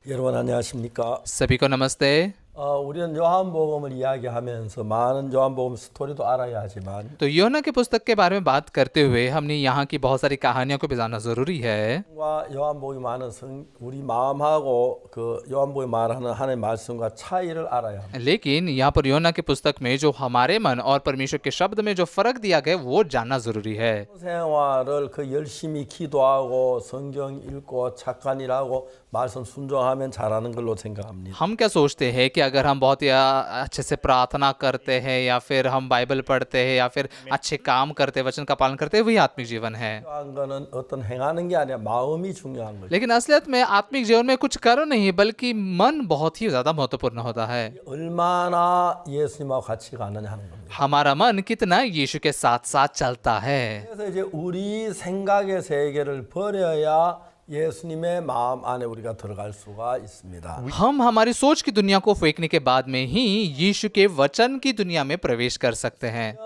여러분 안녕하십니까? सभी को नमस्ते। 우리는 요한복음을 이야기하면서 많은 요한복음 스토리도 알아야 하지만 तो योना की पुस्तक के बारे में बात करते हुए हमने यहाँ की बहुत सारी कहानियों को भी जानना जरूरी है। 요한복음이 많은 우리 마음하고 그 요한복음이 말하는 하나님의 말씀과 차이를 알아야 합니다. लेकिन यहाँ पर योना की पुस्तक में जो हमारे मन और परमेश्वर के शब्द में जो फर्क दिया गया वो जानना जरूरी है। 생활을 그 열심히 기도하고 성경 읽고 착한 일하고 말씀 순종하면 잘하는 걸로 생각합니다. हम क्या सोचते हैं कि अगर हम बहुत ही अच्छे से प्रार्थना करते हैं या फिर हम बाइबल पढ़ते हैं या फिर अच्छे काम करते हैं, वचन का पालन करते हैं, वही आत्मिक जीवन है। 중요한 거는 어떤 행하는 게 아니라 마음이 중요한 거죠. लेकिन असलियत में आत्मिक जीवन में कुछ करो नहीं बल्कि मन बहुत ही ज्यादा महत्वपूर्ण होता है। 얼마나 예수님하고 같이 가느냐 하는 겁니다. हमारा मन कितना यीशु के साथ साथ चलता है। 그래서 이제 우리 생각의 세계를 버려야 예수님의 마음 안에 우리가 들어갈 수가 있습니다. हम हमारी सोच की दुनिया को फेंकने के बाद में ही यीशु के वचन की दुनिया में प्रवेश कर सकते हैं।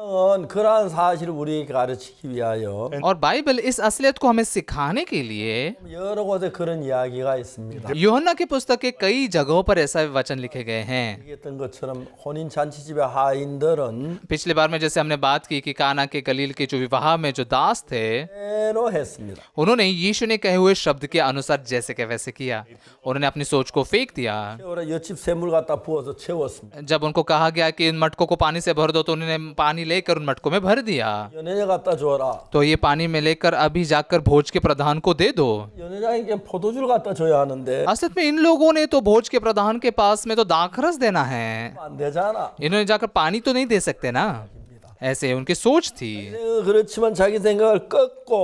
그러한 사실을 우리에게 가르치기 위하여 और बाइबल इस असलियत को हमें सिखाने के लिए 여러 곳에 그런 이야기가 있습니다. यूहन्ना की पुस्तक के कई जगहों पर ऐसा वचन लिखे गए हैं। 얘기했던 것처럼 혼인 잔치집의 하인들은 पिछली बार में जैसे हमने बात की कि काना के गलील के जो विवाह में जो दास थे 대로 했습니다. उन्होंने यीशु ने कहे हुए शब्द के अनुसार जैसे के वैसे किया। उन्होंने अपनी सोच को फेंक दिया। 옆집 샘물 갖다 부어서 채웠습니다. जब उनको कहा गया कि इन मटकों को पानी से भर दो तो उन्होंने पानी लेकर उन मटकों में भर दिया। 연회장 갖다 줘라. तो ये पानी में लेकर अभी जाकर भोज के प्रधान को दे दो। 연회장에게 포도주를 갖다 줘야 하는데 असल में इन लोगों ने तो भोज के प्रधान के पास में तो दाखरस देना है, 안 되잖아. इन्होंने जाकर पानी तो नहीं दे सकते ना। ऐसे उनकी सोच थी। 그렇지만 자기 생각을 꺾고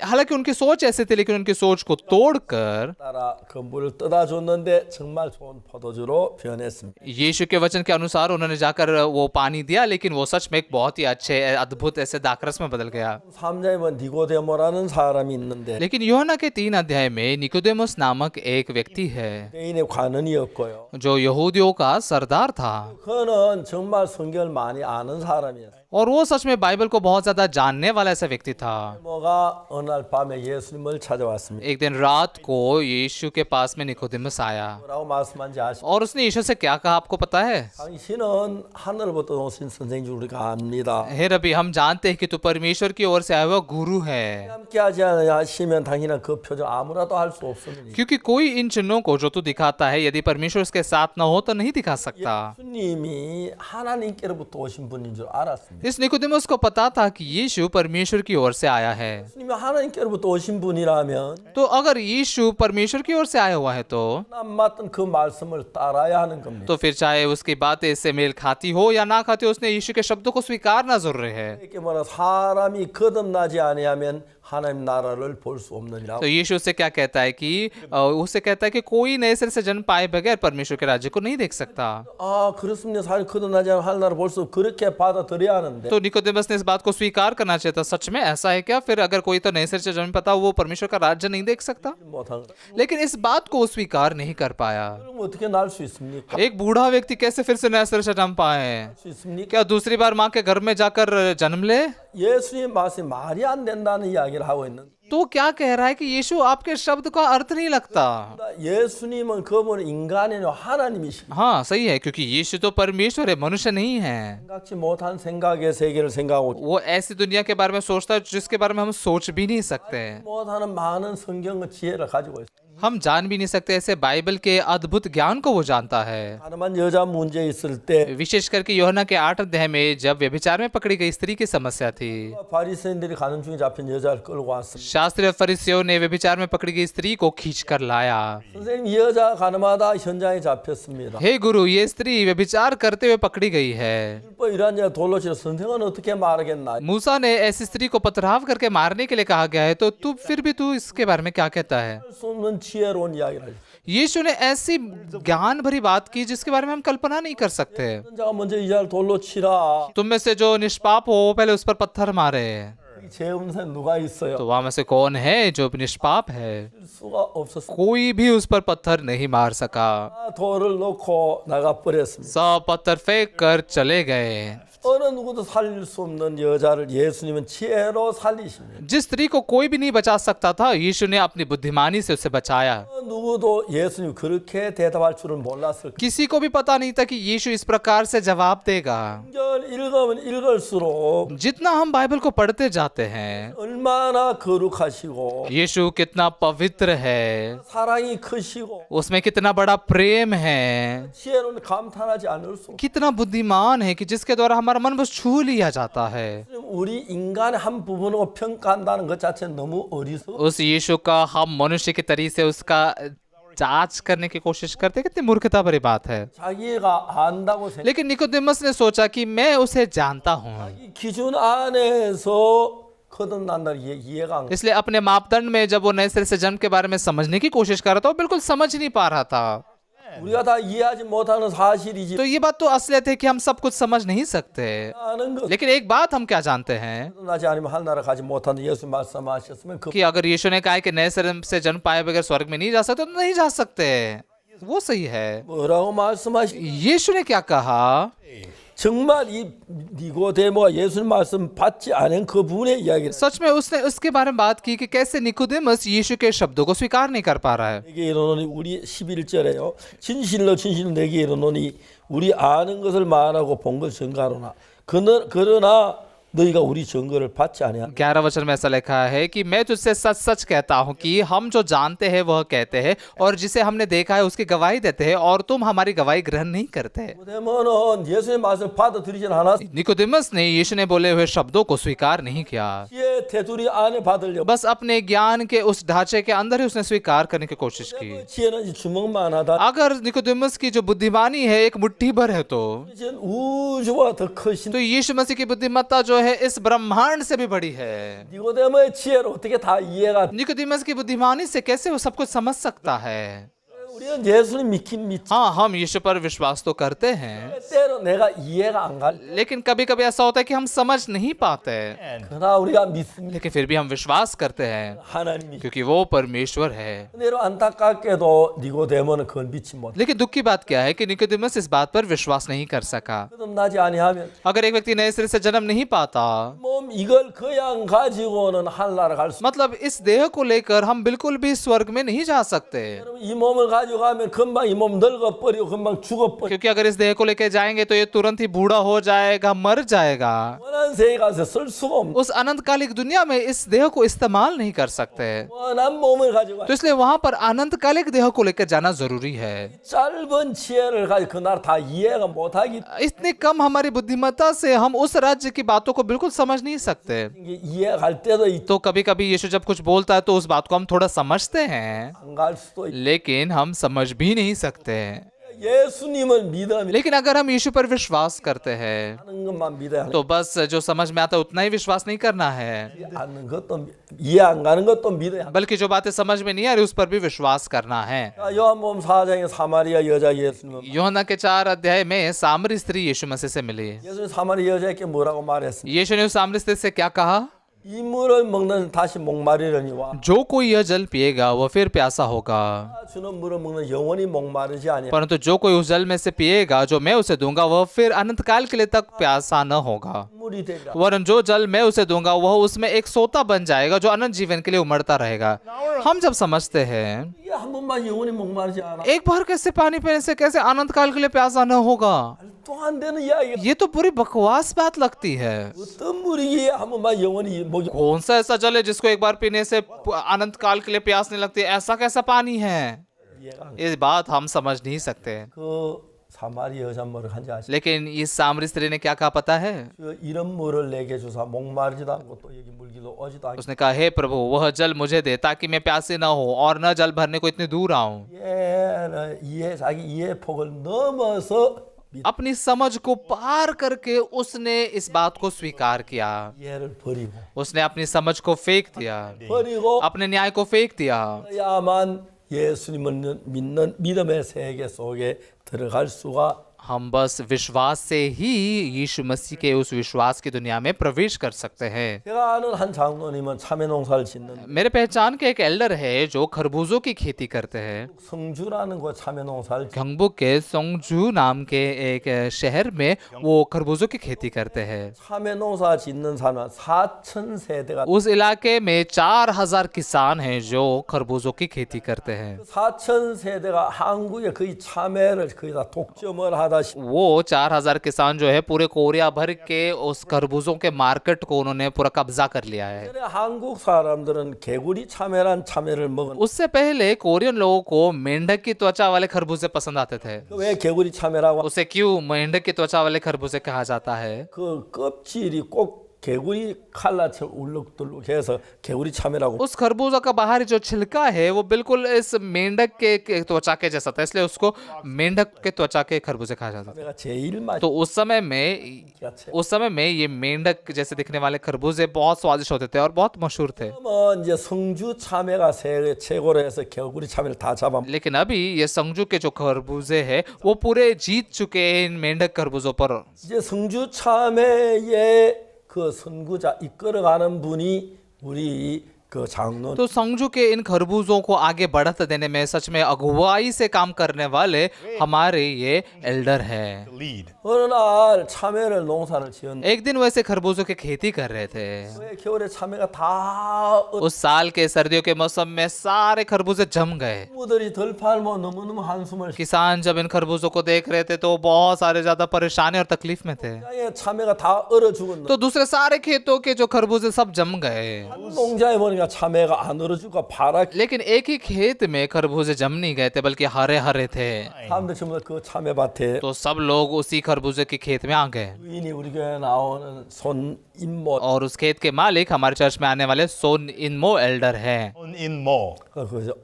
हालांकि उनकी सोच ऐसे थी लेकिन उनकी सोच को तोड़कर 따라 그 물을 떠다 줬는데 정말 좋은 포도주로 변했습니다. यीशु के वचन के अनुसार उन्होंने जाकर वो पानी दिया, लेकिन वो सच में एक बहुत ही अच्छे अद्भुत ऐसे दाखरस में बदल गया। 3장에 보면 니고데모라는 사람이 있는데 लेकिन यूहन्ना के 3 अध्याय में निकोदेमुस नामक एक व्यक्ति है 유대인의 관원이었고요. जो यहूदियों का सरदार था 그는 정말 성경을 많이 아는 사람이었어요. और वो सच में बाइबल को बहुत ज्यादा जानने वाला ऐसा व्यक्ति था। 뭐가 어느 날 밤에 예수님을 찾아왔습니다. एक दिन रात को यीशु के पास में निकोदेमुस आया 뭐라고 말씀한지 아시죠? और उसने यीशु से क्या कहा आपको पता है? 당신은 하늘부터 오신 선생님 줄 우리가 압니다. हे रबी, हम जानते हैं कि तू परमेश्वर की ओर से आया हुआ गुरु है, 함께하지 않으시면 당신은 그 표정 아무라도 할 수 없습니다. क्योंकि कोई इन चिन्हों को जो तू दिखाता है यदि परमेश्वर उसके साथ न हो तो नहीं दिखा सकता। 예수님이 하나님께로부터 오신 분인 줄 알았습니다. इस निकोदेमुस को पता था कि यीशु परमेश्वर की ओर से आया है। 예수님이 하나님께로부터 오신 분이라면 तो अगर यीशु परमेश्वर की ओर से आया हुआ है तो 안 맞던 그 말씀을 따라야 하는 겁니다. तो फिर चाहे उसकी बातें इससे मेल खाती हो या ना खाती हो, उसने यीशु के शब्दों को स्वीकारना जरूरी है। 이렇게 뭐라 사람이 거듭나지 아니하면 하나님 나라를 볼 수 없느니라. तो यीशु उससे क्या कहता है कि उससे कहता है कि कोई नए सिरे से जन्म पाए बगैर परमेश्वर के राज्य को नहीं देख सकता। 아 그렇습니다. 사람이 거듭나지 않으면 하나님 나라를 볼 수 그렇게 받아들여야 하는데 तो निकोदेमुस ने इस बात को स्वीकार करना चाहिए था। सच में ऐसा है क्या? फिर अगर कोई तो नए सिरे से जन्म पाता वो परमेश्वर का राज्य नहीं देख सकता? 못한 लेकिन इस बात को वो स्वीकार नहीं कर पाया। 그럼 어떻게 날 수 있습니까? एक बूढ़ा व्यक्ति कैसे फिर से नया सिरे से जन्म पाए? 수 있습니까? क्या दूसरी बार माँ के घर में जाकर जन्म ले? 예수님 말씀이 말이 안 된다는 이야기를 하고 있는. तो क्या कह रहा है कि यीशु आपके शब्द का अर्थ नहीं लगता। 예수님은 그분은 인간이 아니라 하나님이십니다. हाँ सही है, क्योंकि यीशु तो परमेश्वर है, मनुष्य नहीं है। 생각지 못한 생각의 세계를 생각하고 वो ऐसी दुनिया के बारे में सोचता है जिसके बारे में हम सोच भी नहीं सकते। 못하는 많은 성경의 지혜를 가지고 있어요. हम जान भी नहीं सकते ऐसे बाइबल के अद्भुत ज्ञान को वो जानता है। 가늠한 여자 문제 있을 때 विशेष करके यूहन्ना के 8 अध्याय में जब व्यभिचार में पकड़ी गई स्त्री की समस्या थी, 바리새인들이 가는 중에 잡힌 여자를 끌고 왔습니다. शास्त्री और फरीसियों ने व्यभिचार में पकड़ी गई स्त्री को खींच कर लाया। 선생님 이 여자 가늠하다 현장에 잡혔습니다. हे गुरु, ये स्त्री व्यभिचार करते हुए पकड़ी गई है। 율법 이란 자 돌로 치러 선생은 어떻게 말하겠나? मूसा ने ऐसी स्त्री को पथराव करके मारने के लिए कहा गया है, तो तू फिर भी तू इसके बारे में क्या कहता है? 수 없는 지혜로운 이야기를 하죠. यीशु ने ऐसी ज्ञान भरी बात की जिसके बारे में हम कल्पना नहीं कर सकते। 선자가 먼저 이 자를 돌로 치라. तुम में से जो निष्पाप हो वो पहले उस पर पत्थर मारे। 죄 없는 사람 누가 있어요? तो वहां में से कौन है जो निष्पाप है? 수가 없었어요. कोई भी उस पर पत्थर नहीं मार सका। 다 돌을 놓고 나가 버렸습니다. सब पत्थर फेंक कर चले गए। 어느 누구도 살릴 수 없는 여자를 예수님은 지혜로 살리십니다. जिस स्त्री को कोई भी नहीं बचा सकता था, यीशु ने अपनी बुद्धिमानी से उसे बचाया। 누구도 예수님 그렇게 대답할 줄은 몰랐을 거예요. किसी को भी पता नहीं था कि यीशु इस प्रकार से जवाब देगा। 성경을 읽으면 읽을수록 जितना हम बाइबल को पढ़ते जाते हैं, 얼마나 거룩하시고 यीशु कितना पवित्र है, 사랑이 크시고 उसमें कितना बड़ा प्रेम है, 지혜로는 감탄하지 않을 수 없어요. कितना बुद्धिमान है कि जिसके द्वारा हमारा मन बस छू लिया जाता है। 우리 인간의 한 부분으로 평가한다는 것 자체는 너무 어리석어. उस यीशु का हम मनुष्य की तरीके से उसका जांच करने की कोशिश करते, कितनी मूर्खता भरी बात है। 자기가 안다고 생각. लेकिन निकोदेमस ने सोचा कि मैं उसे जानता हूँ, 이 기준 안에서 거듭난다는 이해가 안 가. इसलिए अपने मापदंड में जब वो नए सिरे से जन्म के बारे में समझने की कोशिश कर रहा था, वो बिल्कुल समझ नहीं पा रहा था। 우리가 다 이해하지 못하는 사실이지. तो ये बात तो असलियत है कि हम सब कुछ समझ नहीं सकते, 아는 것. लेकिन एक बात हम क्या जानते हैं 나지 않으면 하늘나라 가지 못하는 예수 말씀하셨으면 그 कि अगर यीशु ने कहा है कि नए सिरे से जन्म पाए बगैर स्वर्ग में नहीं जा सकते, तो नहीं जा सकते। वो सही है। 뭐라고 말씀하시? यीशु ने क्या कहा? 정말 이 니고데모가 예수님 말씀 받지 않은 그 분의 이야기를 सच में उसने उसके बारे में बात की कि कैसे निकोदेमस यीशु के शब्दों को स्वीकार नहीं कर पा रहा है। 내게 이르노니 우리 11절에요. 진실로 내게 이르노니 우리 아는 것을 말하고 본 걸 증거하노나 그러나 너희가 우리 증거를 받지 아니하노라. 11 वचन में ऐसा लिखा है कि मैं तुझसे सच सच कहता हूँ कि हम जो जानते हैं वह कहते हैं, और जिसे हमने देखा है उसकी गवाही देते हैं, और तुम हमारी गवाही ग्रहण नहीं करते। 니고데모는 예수님 말씀 받아들이진 않았어요. निकोदेमस ने यीशु ने बोले हुए शब्दों को स्वीकार नहीं किया, 지혜 테두리 안에 받으려고. बस अपने ज्ञान के उस ढांचे के अंदर ही उसने स्वीकार करने की कोशिश की। 지혜는 이 주먹만 하다. अगर निकोदेमस की जो बुद्धिमानी है एक मुट्ठी भर है, तो 우주와 더 크신 यीशु मसीह की बुद्धिमत्ता जो है इस ब्रह्मांड से भी बड़ी है। 니고데모의 지혜로 어떻게 다 이해가? निकोदेमस की बुद्धिमानी से कैसे वो सब कुछ समझ सकता है? 우리는 예수님 믿긴 믿지. हाँ, हम यीशु पर विश्वास तो करते हैं, 때로 내가 이해가 안 갈. लेकिन कभी कभी ऐसा होता है कि हम समझ नहीं पाते, 그러나 우리가 믿습니다. लेकिन फिर भी हम विश्वास करते हैं 하나님이. क्योंकि वो परमेश्वर है। 은혜로 안타깝게도 니고데모는 그걸 믿지 못. लेकिन दुख की बात क्या है कि निकोदेमस इस बात पर विश्वास नहीं कर सका। 거듭나지 아니하면 अगर एक व्यक्ति नए सिरे से जन्म नहीं पाता, 몸 이걸 그냥 가지고는 하늘나라 갈 수. मतलब इस देह को लेकर हम बिल्कुल भी स्वर्ग में नहीं जा सकते, 여러분 이 몸을 가지고가면 금방 이 몸 늙어 버리고 금방 죽어 버려. क्योंकि अगर इस देह को लेकर जाएंगे तो ये तुरंत ही बूढ़ा हो जाएगा, मर जाएगा। 원한 세계 가서 쓸 수가 없는. उस अनंतकालिक दुनिया में इस देह को इस्तेमाल नहीं कर सकते, 원한 몸을 가지고 तो इसलिए वहां पर अनंतकालिक देह को लेकर जाना जरूरी है। 짧은 지혜를 가지고 그날 다 이해가 못하기. इतनी कम हमारी बुद्धिमत्ता से हम उस राज्य की बातों को बिल्कुल समझ नहीं सकते। 이해할 때도 तो कभी कभी यीशु जब कुछ बोलता है तो उस बात को हम थोड़ा समझते हैं, 안갈 수도 있. लेकिन हम समझ भी नहीं सकते। 예수님을 믿으면 लेकिन अगर हम यीशु पर विश्वास करते हैं, 하는 것만 믿어야 돼. तो बस जो समझ में आता है उतना ही विश्वास नहीं करना है, 않는 것도 이해 안 가는 것도 믿어야 돼. बल्कि जो बातें समझ में नहीं आ रही उस पर भी विश्वास करना है। 요한복음 4장에 사마리아 여자 예수님. यूहन्ना के 4 अध्याय में सामरी स्त्री यीशु मसीह से मिली। 예수님 사마리아 여자에게 뭐라고 말했습니까? यीशु ने उस सामरी स्त्री से क्या कहा? 이 물을 먹는 다시 목마르려니와 जो कोई यह जल पिएगा वह फिर प्यासा होगा, 주는 물을 먹는 영원히 목마르지 아니하. परंतु जो कोई उस जल में से पिएगा जो मैं उसे दूंगा वह फिर अनंत काल के लिए तक प्यासा न होगा, 물이 되리라. वरन जो जल मैं उसे दूंगा वह उसमें एक सोता बन जाएगा जो अनंत जीवन के लिए उमड़ता रहेगा। हम जब समझते हैं 이게 한 번만 영원히 목마르지 않아. एक बार कैसे पानी पीने से कैसे अनंत काल के लिए प्यासा न होगा, 또 안 되는 이야기. ये तो पूरी बकवास बात लगती है। 어떤 물이 한 번만 영원히 목이. कौन सा ऐसा जल है जिसको एक बार पीने से अनंत काल के लिए प्यास नहीं लगती? ऐसा कैसा पानी है? 이해가 안 가. इस बात हम समझ नहीं सकते। 그 사마리아 여자 뭐를 한지 아시죠? लेकिन इस सामरी स्त्री ने क्या कहा पता है? 이런 물을 내게 주사 목마르지도 않고 또 여기 물기도 오지도 않고. उसने कहा, हे प्रभु वह जल मुझे दे ताकि मैं प्यासे न हो और न जल भरने को इतनी दूर आऊं। 자기 이해 폭을 넘어서 अपनी समझ को पार करके उसने इस बात को स्वीकार किया, 이해를 버리고 उसने अपनी समझ को फेंक दिया, 버리고 अपने न्याय को फेंक दिया, 야만 예수님을 믿는 믿음의 세계 속에 들어갈 수가 हम बस विश्वास से ही यीशु मसीह के उस विश्वास की दुनिया में प्रवेश कर सकते हैं। 제가 아는 한 장로님은 참외 농사를 짓는 मेरे पहचान के एक एल्डर है जो खरबूजों की खेती करते हैं। 성주라는 곳 참외 농사를 गंगबुक के सोंगजू नाम के एक शहर में वो खरबूजों की खेती करते हैं। 참외 농사 짓는 사람은 4천 세대가 उस इलाके में 4000 किसान हैं जो खरबूजों की खेती करते हैं। 4천 세대가 한국에 거의 참외를 거의 다 독점을 하다시피 वो 4000 किसान जो है पूरे कोरिया भर के उस खरबूजों के मार्केट को उन्होंने पूरा कब्जा कर लिया है। 전에 한국 사람들은 개구리 참외란 참외를 먹은 उससे पहले कोरियन लोगों को मेंढक की त्वचा वाले खरबूजे पसंद आते थे। 왜 개구리 참외라고 उसे क्यों मेंढक की त्वचा वाले खरबूजे कहा जाता है? 그 껍질이 꼭 개구리 칼라처럼 울룩들룩해서 개구리 참외라고 उस खरबूजा का बाहरी जो छिलका है वो बिल्कुल इस मेंढक के त्वचा के जैसा था, इसलिए उसको मेंढक के त्वचा के खरबूजे कहा जाता था। 참외가 제일 맛 तो उस समय में ये मेंढक जैसे दिखने वाले खरबूजे बहुत स्वादिष्ट होते थे और बहुत मशहूर थे। 지금은 이제 성주 참외가 최고로 해서 개구리 참외를 다 잡아 लेकिन अभी ये संगजू के जो खरबूजे हैं वो पूरे जीत चुके हैं इन मेंढक खरबूजों पर। 이제 성주 참외의 그 선구자 이끌어가는 분이 우리 그 장로 तो संगजू के इन खरबूजों को आगे बढ़त देने में सच में अगुवाई से काम करने वाले हमारे ये एल्डर हैं। lead. 어느 날 참외를 농사를 지었는데 एक दिन वैसे खरबूजों की खेती कर रहे थे। 왜 겨울에 참외가 다 उस साल के सर्दियों के मौसम में सारे खरबूजे जम गए। 어부들이 덜 팔면 너무너무 한숨을 किसान जब इन खरबूजों को देख रहे थे तो बहुत सारे ज्यादा परेशानी और तकलीफ में थे। 시장에 참외가 다 얼어 죽었는데 तो दूसरे सारे खेतों के जो खरबूजे सब जम गए। 한 농자에 보니까 참외가 안 얼어 죽고 파랗게 लेकिन एक ही खेत में खरबूजे जम नहीं गए थे बल्कि हरे हरे थे। 사람들 전부 다 그 참외밭에 तो सब लोग उसी खरबूजे के खेत में आ गए 주인이 우리 교회에 나오는 손인모 और उस खेत के मालिक हमारे चर्च में आने वाले सोन इनमो एल्डर हैं। In more. 그래서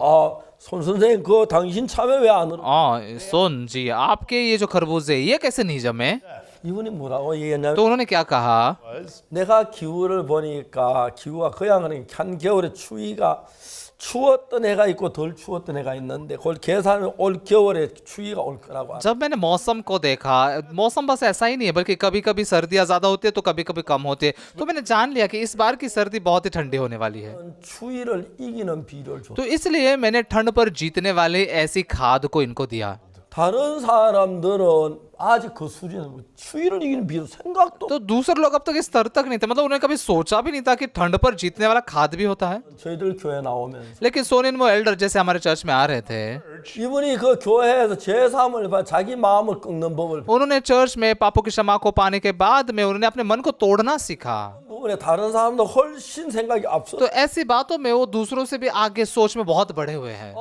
손 선생님 그 당신 참외 왜 안 얼어 सोन जी आपके ये जो खरबूजे ये कैसे नहीं जमे? 이분이 뭐라고 얘기했냐면 तो उन्होंने क्या कहा? 내가 기후를 보니까 기후가 그냥 한겨울에 추웠던 해가 있고 덜 추웠던 해가 있는데 그걸 계산하면 올 겨울에 추위가 올 거라고 하더라고요. जब मैंने मौसम को देखा, मौसम बस ऐसा ही नहीं है बल्कि कभी कभी सर्दियाँ ज्यादा होती है तो कभी कभी कम होती है, तो मैंने जान लिया कि इस बार की सर्दी बहुत ही ठंडी होने वाली है। 추위를 이기는 비료를 줘. तो इसलिए मैंने ठंड पर जीतने वाली ऐसी खाद को इनको दिया। 다른 사람들은 아직 그 수준은 추위를 이기는 비료 생각도 तो दूसरे लोग अब तक इस स्तर तक नहीं थे, मतलब उन्होंने कभी सोचा भी नहीं था कि ठंड पर जीतने वाला खाद भी होता है। 저희들 교회 나오면서 लेकिन सोनिन वो एल्डर जैसे हमारे चर्च में आ रहे थे, 이분이 그 교회에서 제3을 자기 마음을 꺾는 법을 उन्होंने चर्च में पापों की क्षमा को पाने के बाद में उन्होंने अपने मन को तोड़ना सीखा। 부분에 다른 사람도 훨씬 생각이 앞서. तो ऐसी बातों में वो दूसरों से भी आगे सोच में बहुत बढ़े हुए हैं।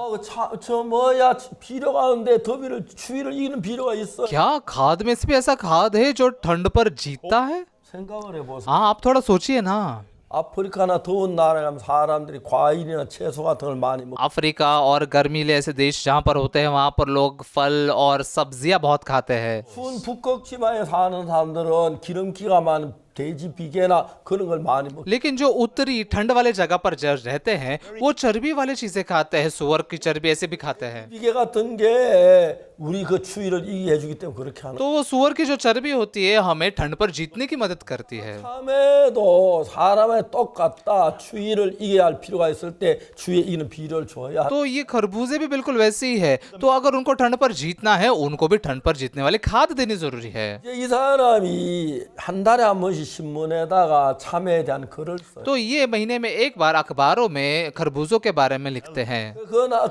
저 뭐야 비료가 있는데 더위를 추위를 이기는 비료가 있어. क्या खाद में से भी ऐसा खाद है जो ठंड पर जीतता है? 생각을 해보세요. हाँ, आप थोड़ा सोचिए ना। 아프리카나 더운 나라에 가면 사람들이 과일이나 채소 같은 걸 많이 먹어. अफ्रीका और गर्मीले ऐसे देश जहाँ पर होते हैं वहाँ पर लोग फल और सब्जियाँ बहुत खाते हैं। 추운 북극 지방에 사는 사람들은 기름기가 많은 돼지 비계나 그런 걸 많이 먹어. लेकिन जो उत्तरी ठंड वाले जगह पर जो रहते हैं वो चर्बी वाली चीजें खाते हैं, सुअर की चर्बी ऐसे भी खाते हैं। 비계 같은 게 우리 그 추위를 이기게 해주기 때문에 그렇게 하는. तो वो सुअर की जो चर्बी होती है हमें ठंड पर जीतने की मदद करती है। 참외도 사람의 똑같다. 추위를 이겨야 할 필요가 있을 때 추위에 이기는 비료를 줘야. तो ये खरबूजे भी बिल्कुल वैसे ही है। तो अगर उनको ठंड पर जीतना है उनको भी ठंड पर जीतने वाली खाद देनी जरूरी है। 이제 이 사람이 한 달에 한 번씩 신문에다가 참외에 대한 글을 써요. तो ये महीने में एक बार अखबारों में खरबूजों के बारे में लिखते हैं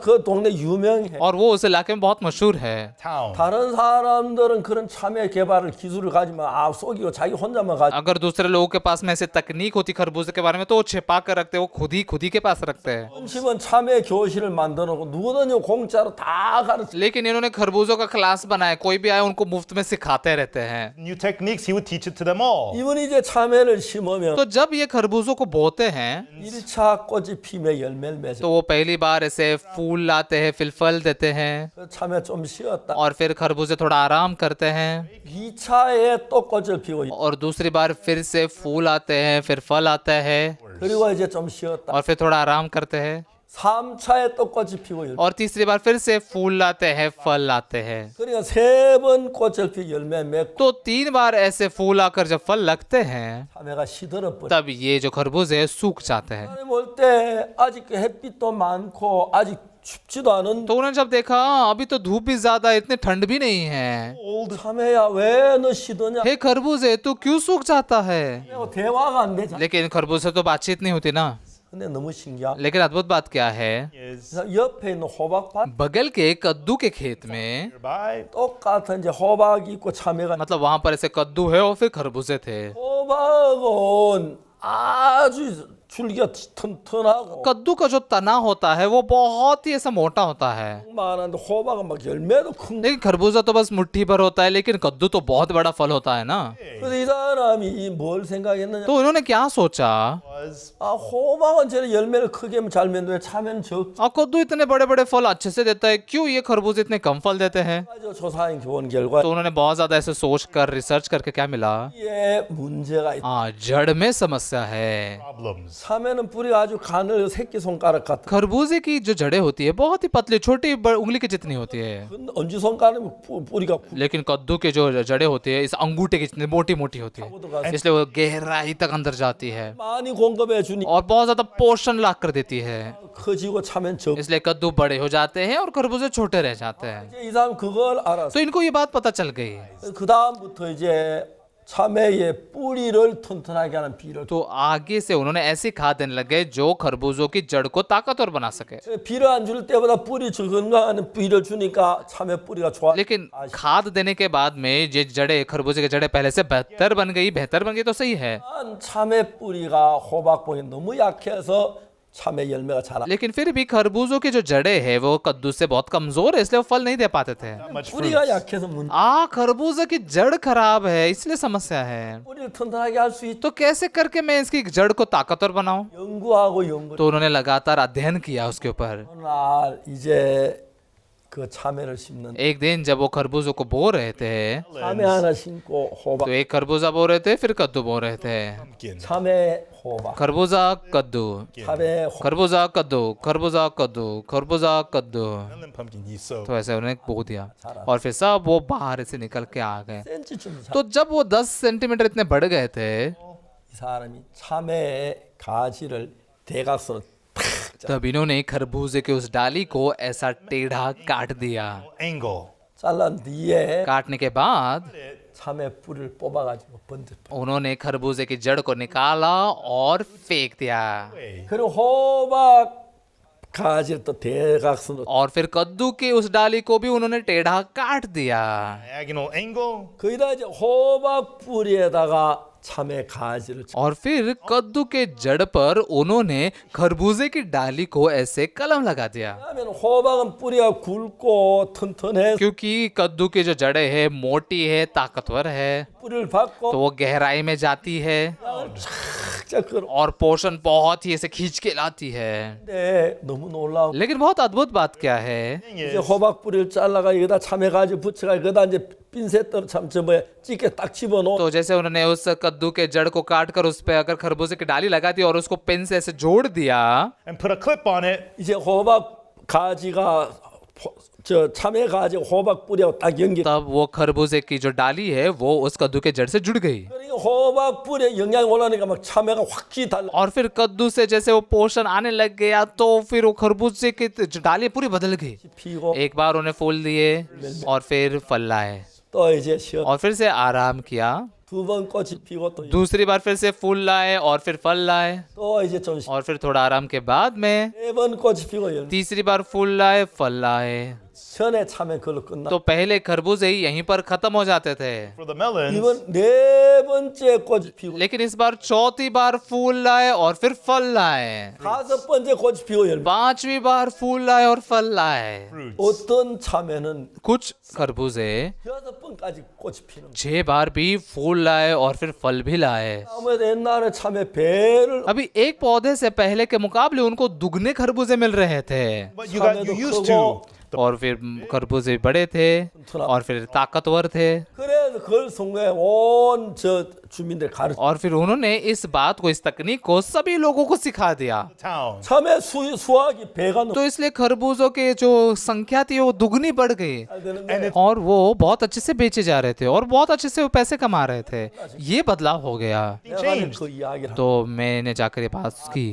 그 동네 유명해. और वो उस इलाके में बहुत मशहूर है। Town. 다른 사람들은 그런 참외 개발을 기술을 가지면 속이고 자기 혼자만 가지고 अगर दूसरे लोगों के पास में ऐसे तकनीक होती खरबूजे के बारे में तो वो छिपा कर रखते हैं, वो खुद ही के पास रखते हैं। 점심은 참외 교실을 만들어 놓고 누구든지 공짜로 다 가르쳐. लेकिन इन्होंने खरबूजों का क्लास बनाया, कोई भी आए उनको मुफ्त में सिखाते रहते हैं। New techniques, he would teach it to them all. 이분이 이제 참외를 심으면 तो जब ये खरबूजों को बोते हैं 1차 꽃이 피면 열매를 맺어. तो वो पहली बार ऐसे फूल लाते हैं, फिर फल देते हैं 그 참외 좀 쉬었다. और फिर खरबूजे थोड़ा आराम करते हैं 2차에 또 꽃을 피고 और दूसरी बार फिर से फूल आते हैं, फिर फल आता है 그리고 이제 좀 쉬었다. और फिर थोड़ा आराम करते हैं 3차에 또 꽃이 피고 열매. और तीसरी बार फिर से फूल लाते हैं, फल लाते हैं। 그러니까 3번 꽃을 피고 열매 맺고 तो 3 बार ऐसे फूल आकर जब फल लगते हैं 참외가 시들어 버려. तब ये जो खरबूज है सूख जाते हैं। 하나님 올 때 아직 햇빛도 많고 아직 춥지도 않은 तो उन्होंने जब देखा अभी तो धूप भी ज्यादा है, इतनी ठंड भी नहीं है। 참외야 왜 너 시드냐? हे खरबूज है तू क्यों सूख जाता है? 대화가 안 되잖아. लेकिन खरबूज से तो बातचीत नहीं होती ना। 근데 너무 신기하. लेकिन अद्भुत बात क्या है, Is 옆에 있는 호박밭 बगल के कद्दू के खेत में nearby. 똑같은 이제 호박이 있고 참외가 मतलब वहां पर ऐसे कद्दू है और फिर खरबूजे थे। 호박은 아주 줄기가 튼튼하고 कद्दू का जो तना होता है वो बहुत ही ऐसा मोटा होता है, 많은데 호박은 막 열매도 큰. लेकिन खरबूजा तो बस मुट्ठी भर होता है, लेकिन कद्दू तो बहुत बड़ा फल होता है ना। 그래서 이 사람이 뭘 생각했느냐? तो इन्होंने क्या सोचा, Was 아 호박은 저런 열매를 크게 잘 맺는데 참외는 적. कद्दू इतने बड़े बड़े फल अच्छे से देता है, क्यों ये खरबूज इतने कम फल देते हैं? 아주 조사한 교원 결과 तो उन्होंने बहुत ज्यादा ऐसे सोच कर रिसर्च करके क्या मिला, 에 문제가 있다. हाँ जड़ में समस्या है। problems. 참외는 뿌리가 아주 가늘 새끼 손가락 같아. खरबूजे की जो जड़ें होती है बहुत ही पतली, छोटी उंगली की जितनी होती है, 엄지 손가락은 뿌리가 लेकिन कद्दू के जो जड़ें होती है इस अंगूठे की जितनी मोटी मोटी होती है, इसलिए वो गहराई तक अंदर जाती है 많이 공급해 주니 और बहुत ज्यादा पोषण ला कर देती है। 커지고 참외는 적. इसलिए कद्दू बड़े हो जाते हैं और खरबूजे छोटे रह जाते हैं। 이제 이 사람 그걸 알았어. तो इनको ये बात पता चल गई। 그 다음부터 이제 참외의 뿌리를 튼튼하게 하는 비를. तो आगे से उन्होंने ऐसी खाद देने लगे जो खरबूजों की जड़ को ताकतवर बना सके। 비를 안 줄 때보다 뿌리 건강한 비를 주니까 참외 뿌리가 좋아. लेकिन खाद देने के बाद में ये जड़ें, खरबूजे की जड़ें पहले से बेहतर बन गई तो सही है, 참외 뿌리가 호박봉이 너무 약해서 참외 열매가 잘 안. लेकिन फिर भी खरबूजों की जो जड़ें है वो कद्दू से बहुत कमजोर है, इसलिए वो फल नहीं दे पाते थे। Much fruit. 뿌리가 약해서 문제. खरबूजे की जड़ खराब है इसलिए समस्या है। 뿌리를 튼튼하게 할 수 있. तो कैसे करके मैं इसकी जड़ को ताकतवर बनाऊं? 연구하고 연구. तो उन्होंने लगातार अध्ययन किया उसके ऊपर। 어느 날 이제 그 참외를 심는. एक दिन जब वो खरबूजों को बो रहे थे, 참외 하나 심고 호박. तो एक खरबूजा बो रहे थे, फिर कद्दू बो रहे थे। Pumpkin. 참외 호박. खरबूजा कद्दू, 참외 호. खरबूजा कद्दू, खरबूजा कद्दू, खरबूजा कद्दू। Melon pumpkin. He so. तो ऐसे उन्होंने बो दिया और फिर सब वो बाहर से निकल के आ गए। 센치쯤 사. तो जब वो 10 सेंटीमीटर इतने बढ़ गए थे, 이 사람이 참외 가지를 대각선으로 तब इन्होंने खरबूजे के उस डाली को ऐसा टेढ़ा काट दिया। Angle. 잘란 뒤에 काटने के बाद 참외 뿌리를 뽑아가지고 번져. उन्होंने खरबूजे की जड़ को निकाला और फेंक दिया। Way. 그리고 호박 가지를 또 대각선으로. और फिर कद्दू के उस डाली को भी उन्होंने टेढ़ा काट दिया। Diagonal angle. 거기다 이제 호박 뿌리에다가 참외 가지를. और फिर कद्दू के जड़ पर उन्होंने खरबूजे की डाली को ऐसे कलम लगा दिया, 왜냐하면 호박은 뿌리가 굵고 튼튼해. क्योंकि कद्दू की जो जड़ें है मोटी है, ताकतवर है, 뿌리를 받고 तो वो गहराई में जाती है 쫙쫙 끌어. और पोषण बहुत ही ऐसे खींच के लाती है। 근데 너무 놀라운. लेकिन बहुत अद्भुत बात क्या है, Thing 이제 is, 호박 뿌리를 잘라가 여기다 참외 가지 붙여가 여기다 이제 핀셋 참저 뭐야 찌게 딱 집어넣어. तो जैसे उन्होंने उस कद्दू के जड़ को काट कर उस पे अगर खरबूजे की डाली लगा दी और उसको पिन से ऐसे जोड़ दिया, and put a clip on it. 이제 호박 가지가 저 참외 가지 호박 뿌리하고 딱 연결. तब वो खरबूजे की जो डाली है वो उस कद्दू के जड़ से जुड़ गई 그러니까 호박 뿌리에 영양이 올라오니까 막 참외가 확히 달라. और फिर कद्दू से जैसे वो पोषण आने लग गया तो फिर वो खरबूजे की जो डाली पूरी बदल गई। 피고 एक बार उन्हें फूल दिए और फिर फल लाए 또 이제 쉬어. और फिर से आराम किया, 두 번 꽃이 피고 또 दूसरी बार फिर से फूल लाए और फिर फल लाए 또 이제 좀 और फिर थोड़ा आराम के बाद में 세 번 꽃이 피고 열. तीसरी बार फूल लाए, फल लाए। 전에 참외 그걸로 끝나. तो पहले खरबूजे ही यहीं पर खत्म हो जाते थे, For the melons, 이번 네 번째 꽃이 피고 लेकिन इस बार चौथी बार फूल लाए और फिर फल लाए, 다섯 번째 꽃이 피고 열. पांचवी बार फूल लाए और फल लाए। fruits. 어떤 참외는 कुछ खरबूजे 6번까지 꽃이 피는. 6 बार भी फूल लाए और फिर फल भी लाए। 아무래도 옛날에 참외 배를 अभी एक पौधे से पहले के मुकाबले उनको दुगने खरबूजे मिल रहे थे, But you 참외도 used 크고 to. और फिर खरबूजे बड़े थे और फिर ताकतवर थे। 그래서 그걸 성공해 온 저 주민들 가르쳐. और फिर उन्होंने इस बात को, इस तकनीक को सभी लोगों को सिखा दिया। town. 참외 수확이 배가 तो इसलिए खरबूजों के जो संख्या थी वो दुगनी बढ़ गई 되는데 और वो बहुत अच्छे से बेचे जा रहे थे और बहुत अच्छे से वो पैसे कमा रहे थे। ये बदलाव हो गया। 내가 그 이야기를 तो मैंने जाकर ये बात की।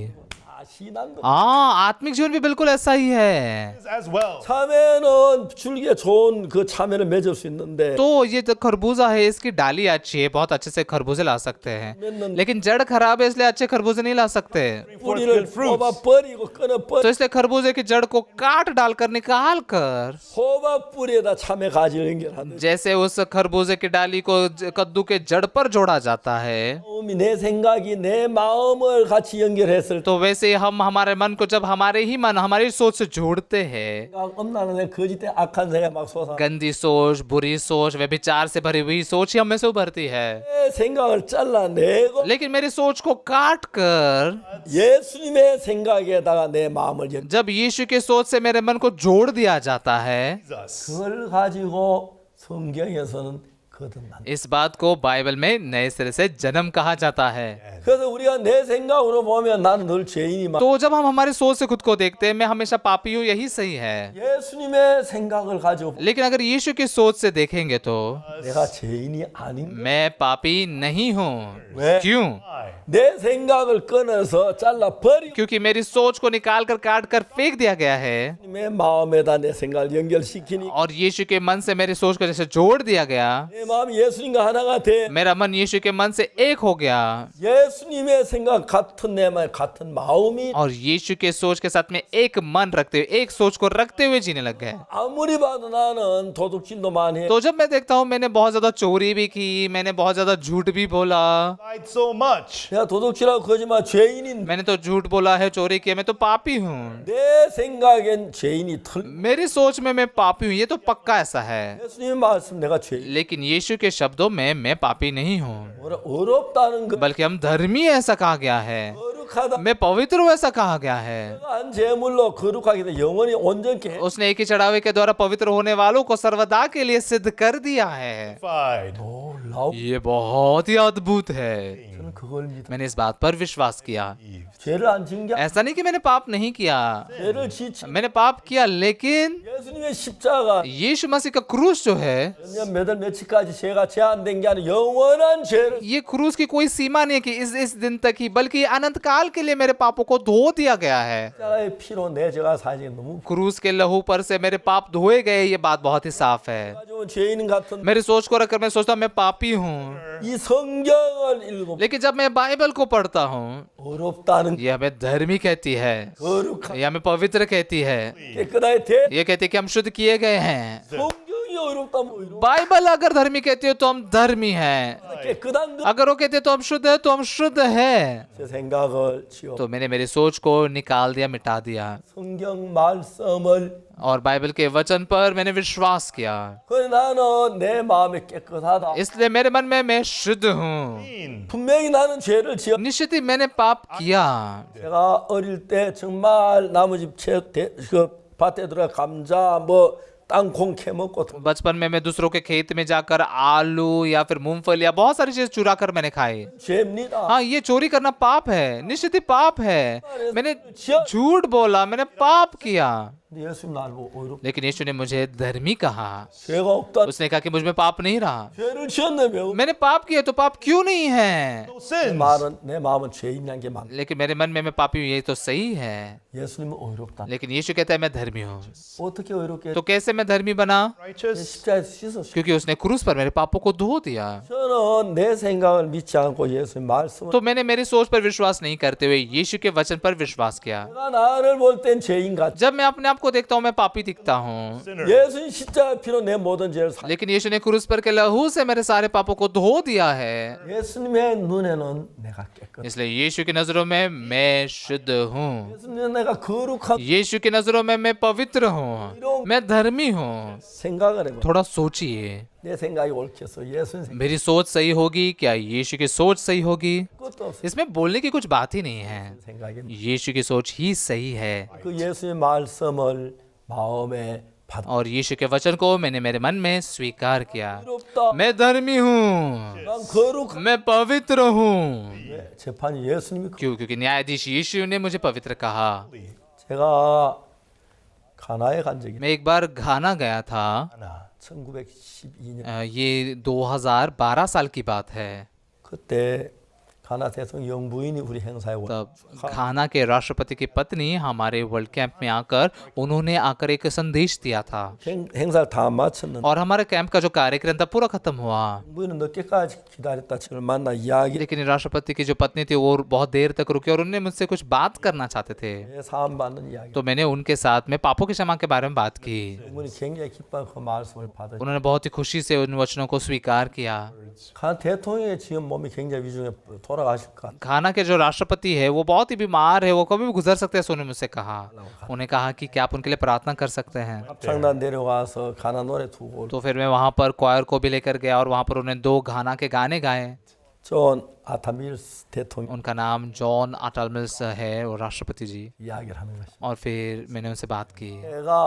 신앙도 हाँ, आत्मिक जीवन भी बिल्कुल ऐसा ही है। As well. 참외는 줄기에 좋은 그 참외를 맺을 수 있는데 तो ये जो खरबूजा है इसकी डाली अच्छी है, बहुत अच्छे से खरबूजे ला सकते हैं, लेकिन जड़ खराब है इसलिए अच्छे खरबूजे नहीं ला सकते। 뿌리를 뽑아 버리고 끊어 तो 버리 इसलिए खरबूजे की जड़ को काट डालकर निकाल कर, 호박 뿌리에다 참외 가지를 연결하는 जैसे उस खरबूजे की डाली को कद्दू के जड़ पर जोड़ा जाता है, 마음이 내 생각이 내 마음을 같이 연결했을 때 तो वैसे हम हमारे मन को, जब हमारे ही मन हमारी सोच से जोड़ते हैं, 엄나는 내 거짓대 악한 생각 막 솟아 गंदी सोच, बुरी सोच, व्यभिचार से भरी हुई सोच ही हमें से उभरती है। 내 생각을 잘라내고 लेकिन मेरी सोच को काट कर 예수님의 생각에다가 내 마음을 연 जब यीशु के सोच से मेरे मन को जोड़ दिया जाता है, Jesus. 그걸 가지고 성경에서는 거듭난다. इस बात को बाइबल में नए सिरे से जन्म कहा जाता है। 그래서 우리가 내 생각으로 보면 나는 늘 죄인이만 तो जब हम हमारी सोच से खुद को देखते हैं, मैं हमेशा पापी हूँ, यही सही है। 예수님의 생각을 가지고 लेकिन अगर यीशु की सोच से देखेंगे तो 내가 죄인이 아닌 मैं पापी नहीं हूँ। 왜? क्यों? 내 생각을 끊어서 잘라 버리고 क्योंकि मेरी सोच को निकाल कर, काट कर फेंक दिया गया है 내 마음에다 내 생각을 연결시키니 और यीशु के मन से मेरी सोच को जैसे जोड़ दिया गया, 내 마음이 예수님과 하나가 돼 मेरा मन यीशु के मन से एक हो गया 예수님의 생각 같은 내 말 같은 마음이 और यीशु के सोच के साथ में एक मन रखते हुए, एक सोच को रखते हुए जीने लग गए। 아무리 봐도 나는 도둑질도 많이 해 तो जब मैं देखता हूँ मैंने बहुत ज्यादा चोरी भी की, मैंने बहुत ज्यादा झूठ भी बोला, Lied so much. 내가 도둑질하고 거짓말 죄인인 मैंने तो झूठ बोला है, चोरी किया, मैं तो पापी हूँ। 내 생각엔 죄인이 틀 मेरी सोच में मैं पापी हूँ, ये तो पक्का ऐसा है। 예수님의 말씀 내가 죄인 लेकिन यीशु के शब्दों में मैं पापी नहीं हूँ, 어렵다는 거 बल्कि हम धर्मी ऐसा कहा गया है, 거룩하다 मैं पवित्र हूँ ऐसा कहा गया है। 한 제물로 거룩하게 돼 영원히 온전케 해. उसने एक ही चढ़ावे के द्वारा पवित्र होने वालों को सर्वदा के लिए सिद्ध कर दिया है। Fied. 놀라워 ये बहुत ही अद्भुत है। 저는 그걸 믿어 मैंने इस बात पर विश्वास किया। 죄를 안 지은 게 ऐसा नहीं कि मैंने पाप नहीं किया, 죄를 지치 मैंने पाप किया, लेकिन 예수님의 십자가 यीशु मसीह का क्रूस जो है, 몇 월 며칠까지 죄가 제한된 게 아니라 영원한 죄를 ये क्रूस की कोई सीमा नहीं है कि इस दिन तक ही, बल्कि अनंत काल के लिए मेरे पापों को धो दिया गया है। 십자가의 피로 내 죄가 사지 너무 क्रूस के लहू पर से मेरे पाप धोए गए, ये बात बहुत ही साफ है। 가지고 죄인 같은 मेरी सोच को रखकर मैं सोचता हूँ मैं पापी हूँ, 이 성경을 읽어 लेकिन जब मैं बाइबल को पढ़ता हूँ, 어렵다는 ये हमें धर्मी कहती है, 거룩한 ये हमें पवित्र कहती है, 깨끗하게 돼 ये कहती है कि हम शुद्ध किए गए हैं। 성경이 어렵다면 어려워 बाइबल अगर धर्मी कहती है तो हम धर्मी हैं, 깨끗한 거 अगर वो कहते हैं तो हम शुद्ध है तो हम शुद्ध है। 제 생각을 지워 तो मैंने मेरी सोच को निकाल दिया, मिटा दिया 성경 말씀을 और बाइबल के वचन पर मैंने विश्वास किया। 그래 나는 내 마음이 깨끗하다 इसलिए मेरे मन में मैं शुद्ध हूँ। Clean. 분명히 나는 죄를 지어 निश्चित ही मैंने पाप किया। 제가 어릴 때 정말 나무집 그 밭에 들어가 감자 뭐 땅콩 캐먹고 बचपन में मैं दूसरों के खेत में जाकर आलू या फिर मूंगफली या बहुत सारी चीज चुरा कर मैंने खाई। 죄입니다. हाँ, ये चोरी करना पाप है, निश्चित ही पाप है। मैंने झूठ बोला, मैंने पाप किया, 근데 예수님 나를 보고 어렵다. लेकिन यीशु ने मुझे धर्मी कहा। 죄가 없다. उसने कहा कि मुझ में पाप नहीं रहा। 죄를 지었냐며. मैंने पाप किया तो पाप क्यों नहीं है? No sins. 말은 내 마음은 죄인이란 게 맞. लेकिन मेरे मन में मैं पापी हूँ, ये तो सही है। 예수님은 어렵다. लेकिन यीशु कहता है मैं धर्मी हूँ। 어떻게 어렵게? तो कैसे मैं धर्मी बना? Righteous. 십자가에서 씻었어. क्योंकि उसने क्रूस पर मेरे पापों को धो दिया। 저는 내 생각을 믿지 않고 예수님 말씀을 तो मैंने मेरी सोच पर विश्वास नहीं करते हुए यीशु के वचन पर विश्वास किया। 내가 나를 볼 땐 죄인 같아. जब मैं अपने आप को देखता हूँ मैं पापी दिखता हूँ, Sinner. 예수님 십자가 피로 내 모든 죄를 사. लेकिन यीशु ने क्रूस पर के लहू से मेरे सारे पापों को धो दिया है। 예수님의 눈에는 내가 깨끗. इसलिए यीशु की नजरों में मैं शुद्ध हूँ, 예수님은 내가 거룩한 यीशु की नजरों में मैं पवित्र हूँ, मैं धर्मी हूँ। 생각을 해봐. थोड़ा सोचिए, 내 생각이 옳겠어. 예수님 생각. मेरी सोच सही होगी क्या? यीशु की सोच सही होगी? 그것도 없어. इसमें बोलने की कुछ बात ही नहीं है। 생각이. यीशु की सोच ही सही है। 그 예수의 말씀을 마음에 받. और यीशु के वचन को मैंने मेरे मन में स्वीकार किया। 의롭다. मैं धर्मी हूँ, 난 거룩. मैं पवित्र हूँ। 재판이 예수님이. क्यों? क्योंकि न्यायाधीश यीशु ने मुझे पवित्र कहा। 제가 가나에 간 적이 मैं एक बार घाना गया था। 하나 1912년 ये 2012 साल की बात है। 그때 가나 대통령 영부인이 우리 행사에 와. तब घाना के राष्ट्रपति की पत्नी हमारे वर्ल्ड कैंप में आकर उन्होंने आकर एक संदेश दिया था 행사를 다 마쳤는데 और हमारे कैंप का जो कार्यक्रम था पूरा खत्म हुआ। 영부인은 늦게까지 기다렸다 저를 만나 이야기. लेकिन राष्ट्रपति की जो पत्नी थी वो बहुत देर तक रुकी और उन्होंने मुझसे कुछ बात करना चाहते थे। 사함 받는 이야기. तो मैंने उनके साथ में पापों की क्षमा के बारे में बात की। 영부인이 굉장히 기뻐 그 말씀을 받으. उन्होंने बहुत ही खुशी से उन वचनों को स्वीकार किया। 간 대통령의 지금 몸이 굉장히 위중해 돌아가실 것 같아. घाना के जो राष्ट्रपति है वो बहुत ही बीमार है, वो कभी भी गुजर सकते हैं। उन्होंने मुझसे कहा, उन्हें कहा कि क्या आप उनके लिए प्रार्थना कर सकते हैं। 합창단 내려가서 가나 노래 두고 तो फिर मैं वहाँ पर क्वायर को भी लेकर गया और वहाँ पर उन्हें 2 घाना के गाने गाए। 존 아타밀스 대통령 उनका नाम जॉन आटालमिल्स है और राष्ट्रपति जी। 이야기를 하는 것이. और फिर मैंने उनसे बात की। 내가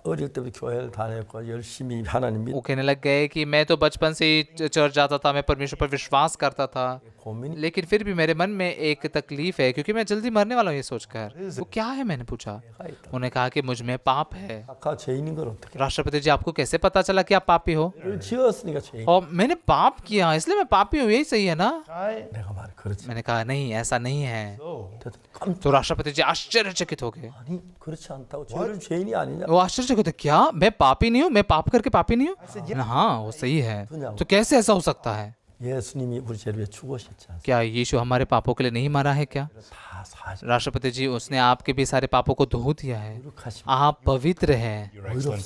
어릴 때부터 교회를 다녔고 열심히 하나님 वो कहने लग गए कि मैं तो बचपन से ही चर्च जाता था, मैं परमेश्वर पर विश्वास करता था, 고민. लेकिन फिर भी मेरे मन में एक तकलीफ है क्योंकि मैं जल्दी मरने वाला हूँ ये सोचकर। वो क्या है? मैंने पूछा। उन्होंने कहा कि मुझ में पाप है। 아까 죄인인 걸 어떻게? राष्ट्रपति जी, आपको कैसे पता चला कि आप पापी हो? 죄를 지었으니까 죄인. और मैंने पाप किया इसलिए मैं पापी हूँ, यही सही है ना? 내가 말 그렇지. मैंने कहा नहीं, ऐसा नहीं है। 대통령 깜. तो राष्ट्रपति जी आश्चर्यचकित हो गए। 아니 그렇지 않다고 죄를 죄인이 아니냐? वो आश्चर्यचकित, क्या मैं पापी नहीं हूँ? मैं पाप करके पापी नहीं हूँ? हाँ, वो सही है। तो कैसे ऐसा हो सकता है? 예수님이 우리 죄를 위해 죽으셨지 않습니까? क्या यीशु हमारे पापों के लिए नहीं मरा है क्या? 다 사실 राष्ट्रपति जी, उसने आपके भी सारे पापों को धो दिया है। 거룩하심. आप पवित्र हैं,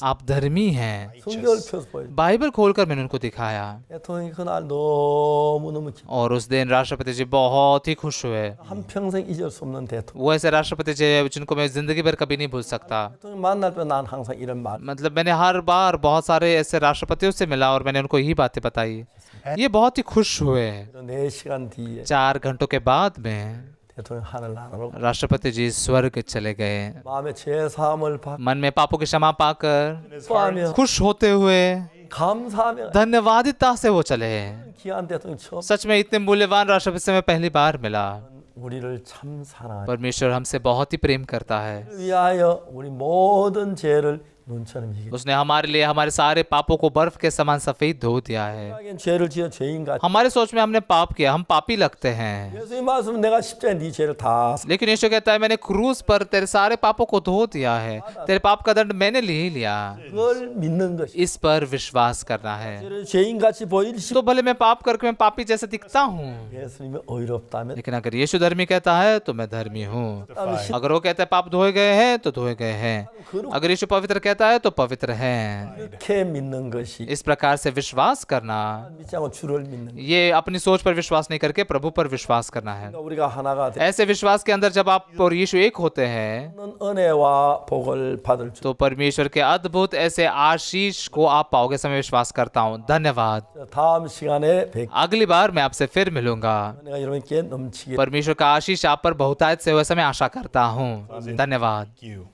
आप धर्मी हैं। 성경을 펴서 보여. बाइबल खोलकर मैंने उनको दिखाया 대통령이 그날 너무너무 기뻐. और उस दिन राष्ट्रपति जी बहुत ही खुश हुए। 한 평생 잊을 수 없는 대통령. वो ऐसे राष्ट्रपति जी हैं जिनको मैं जिंदगी भर कभी नहीं भूल सकता। 대통령 만날 때 난 항상 이런 말. मतलब मैंने हर बार बहुत सारे ऐसे राष्ट्रपतियों से मिला और मैंने उनको यही बातें बताई। ये बहुत ही खुश हुए। 4시간 뒤에 4 घंटों के बाद में 대통령 하늘 나라로 राष्ट्रपति जी स्वर्ग चले गए। 마음의 죄 사함을 받고 मन में पापों की क्षमा पाकर 기뻐하며 खुश होते हुए 감사하며 धन्यवादिता से वो चले। 귀한 대통령 처음 सच में इतने मूल्यवान राष्ट्रपति से मैं पहली बार मिला। 우리를 참 사랑하여 परमेश्वर हमसे बहुत ही प्रेम करता है। 위하여 우리 모든 죄를 눈처럼 이기고 उसने हमारे लिए हमारे सारे पापों को बर्फ के समान सफेद धो दिया है। 하긴 죄를 지어 죄인같이 हमारे सोच में हमने पाप किया, हम पापी लगते हैं। 예수님 말씀은 내가 십자가에 네 죄를 다 लेकिन यीशु कहता है मैंने क्रूस पर तेरे सारे पापों को धो दिया है, तेरे पाप का दंड मैंने ले ही लिया। 그걸 믿는 것이 इस पर विश्वास करना है। 죄를 죄인같이 보일시 तो भले मैं पाप करके मैं पापी जैसे दिखता हूँ, 예수님이 의롭다면 लेकिन अगर यीशु धर्मी कहता है तो मैं धर्मी हूँ। अगर वो कहता है पाप धोए गए हैं तो धोए गए हैं। अगर यीशु पवित्र कहता है तो पवित्र है। 이렇게 믿는 것이 इस प्रकार से विश्वास करना, 믿지 않고 주를 믿는 것. ये अपनी सोच पर विश्वास नहीं करके प्रभु पर विश्वास करना है। 우리가 하나가 ऐसे विश्वास के अंदर जब आप और यीशु एक होते हैं 되는 은혜와 복을 받을 줄 तो परमेश्वर के अद्भुत ऐसे आशीष को आप पाओगे। समय विश्वास करता हूँ। धन्यवाद। 다음 시간에 뵙 अगली बार मैं आपसे फिर मिलूंगा। 은혜가 여러분께 넘치게 परमेश्वर का आशीष आप पर बहुतायत से हुए समय आशा करता हूँ। धन्यवाद। You.